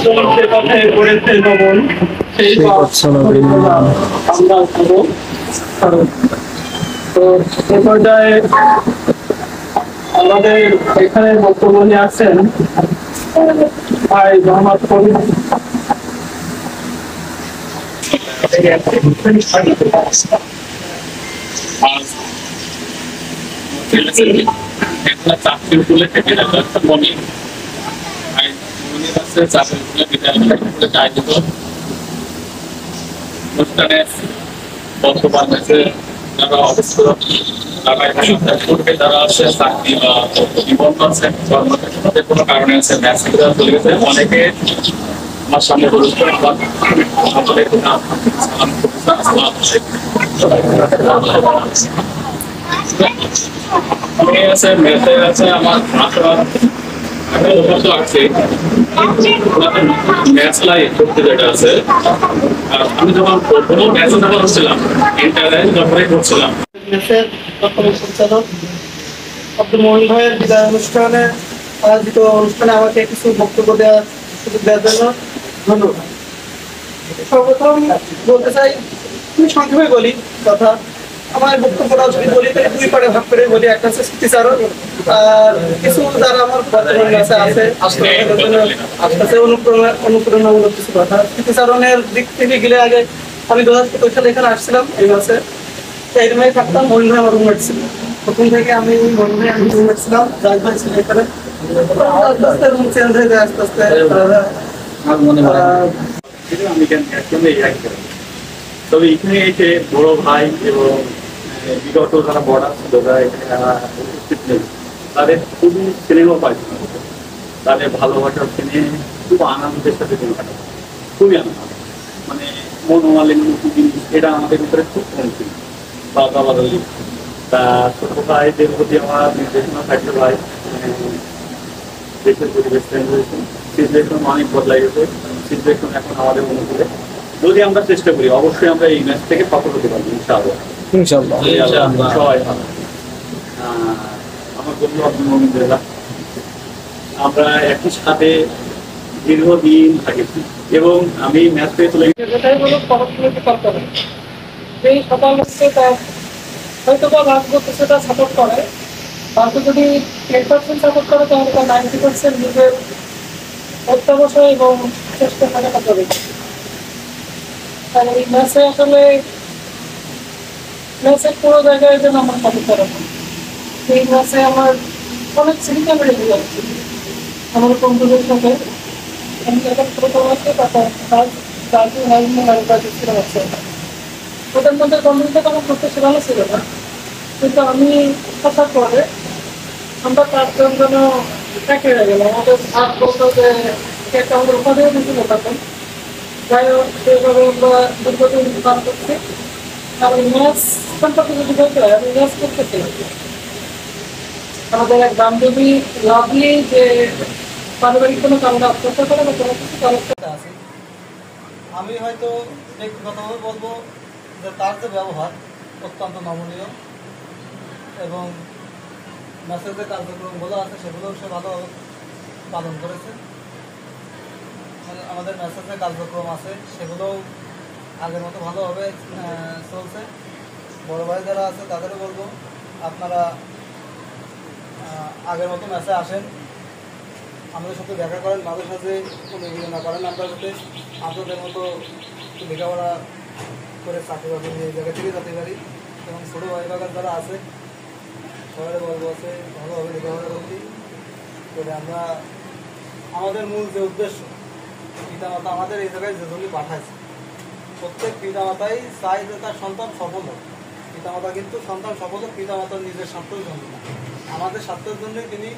যে কথায় পড়েছে নমন সেই আমরা করবো। তো এ পর্যায়ে আমাদের এখানে বক্তব্য নিয়ে আসছেন ভাই মোহাম্মদ কবির। চাকরির বলে থেকে মনে আয়োজিত অনুষ্ঠানে বর্তমান যারা অবস্থ তারা পূর্বে যারা আছে চাকরি বা নিবন্ধ আছে কর্মক্ষেত্রে কোনো কারণে আছে ম্যাচ চলে গেছে অনেকে আমার সামনে আছে মেসে আছে আমার আমি যখন প্রথম ম্যাচে যখন হচ্ছিলাম করছিলাম আব্দুল মোহন ভাইয়ের বিদায় অনুষ্ঠানে আয়োজিত অনুষ্ঠানে আমাকে কিছু বক্তব্য দেওয়ার সুযোগ দেওয়ার জন্য ধন্যবাদ। সর্বপ্রথম বলতে চাই, আমি সংক্ষেপে বলি কথা। আমার বক্তব্যটা যদি বলি তাহলে দুই পারে ভাগ করে বলি। একটা হচ্ছে স্মৃতিচারণ, আর কিছু যারা আমার বর্তমান আছে আসতে অনুপ্রেরণামূলক কিছু কথা। স্মৃতিচারণের দিক থেকে গেলে আগে আমি 2025 সালে এখানে আসছিলাম। এই মাসে এই রুমে থাকতাম। মহিন ভাই আমার রুমমেট ছিল প্রথম থেকে। আমি মহিন ভাই আমি রুমমেট ছিলাম, জাজ ভাই ছিল এখানে। আস্তে আস্তে রুম চেঞ্জ হয়ে যায়, আস্তে আস্তে তবে এখানে এসে বড় ভাই এবং বিগত যারা বর্ডার ছিল যারা এখানে উপস্থিত নেই তাদের খুবই স্নেহ পাইছিল, তাদের ভালোবাসার স্নেহে খুব আনন্দের সাথে দিন কাটায়, খুবই আনন্দ। মানে মনোমালিন্য জিনিস এটা আমাদের ভিতরে খুব কম ছিল বা বাবাদলি। তা ছোট ভাইদের প্রতি আমার নির্দেশনা থাকতে ভাই দেশের পরিবেশ চেঞ্জ হয়েছে, সিচুয়েশন অনেক বদলাই গেছে। সিচুয়েশন এখন আমাদের অনুকূলে যদি আমরা চেষ্টা করি অবশ্যই আমরা এই ম্যাচ থেকে সফল হতে পারবো ইনশাআল্লাহ। সবাই ভালো। আমার বন্ধু আব্দুল মোমিন রেজা, আমরা একই সাথে দীর্ঘদিন থাকেছি এবং আমি ম্যাচ পেয়ে চলে এই সকাল হচ্ছে তার হয়তো বা ভাগ্য কিছুটা সাপোর্ট করে। ভাগ্য যদি 10% সাপোর্ট করে তাহলে তার 90% নিজের অত্যাবসায় এবং চেষ্টা থাকাটা করে। আর এই ম্যাচে আসলে ম্যাচের পুরো জায়গায় যেন আমার সাপোর্ট করা হয়। এই ম্যাচে আমার অনেক স্মৃতি বেড়ে যাচ্ছে আমার বন্ধুদের সাথে। আমি যখন প্রথম আছে তখন ওদের মধ্যে বন্ধুত্ব আমার প্রত্যেক ভালো ছিল না, কিন্তু আমি আসার পরে আমরা 4 জন যেন এক হয়ে গেলাম। আমাদের ভাগ বলতো যে একটা আমাদের উপাধিও দিয়েছিল তখন। যাই হোক সেভাবে আমরা দীর্ঘদিন পার করছি। আর ওই ম্যাচ সম্পর্কে যদি বলতে হয়, আমি ম্যাচ করতেছিলাম আমাদের এক বান্ধবী লাভলি যে পারিবারিক কোনো কারণে অত্যাচার করে বা কোনো কিছু কারণ আছে। আমি হয়তো ব্যক্তিগতভাবে বলবো যে তার যে ব্যবহার অত্যন্ত নমনীয় এবং ম্যাচের যে কার্যক্রমগুলো আছে সেগুলোও সে ভালোভাবে পালন করেছে। আমাদের ম্যাচের যে কার্যক্রম আছে সেগুলোও আগের মতো ভালোভাবে চলছে। বড় ভাই যারা আছে তাদেরও বলবো আপনারা আগের মতো ম্যাচে আসেন, আমাদের সাথে দেখা করেন, মাঝে সাথে কোনো ইয়ে না করেন। আমরা যাতে আপনাদের মতো লেখাপড়া করে চাকরি বাকরি এই জায়গা থেকে যেতে পারি। এবং ছোটো ভাই বাগান যারা আছে সবাই বলবো আছে ভালোভাবে লেখাপড়া করছি করে আমরা আমাদের মূল যে উদ্দেশ্য পিতামাতা আমাদের এই জায়গায় যে জন্য পাঠাইছে, প্রত্যেক পিতামাতাই চাই যে তার সন্তান সফল হোক। পিতামাতা কিন্তু সন্তান সফল হোক পিতামাতার নিজের স্বার্থের জন্য না, আমাদের স্বার্থের জন্যই তিনি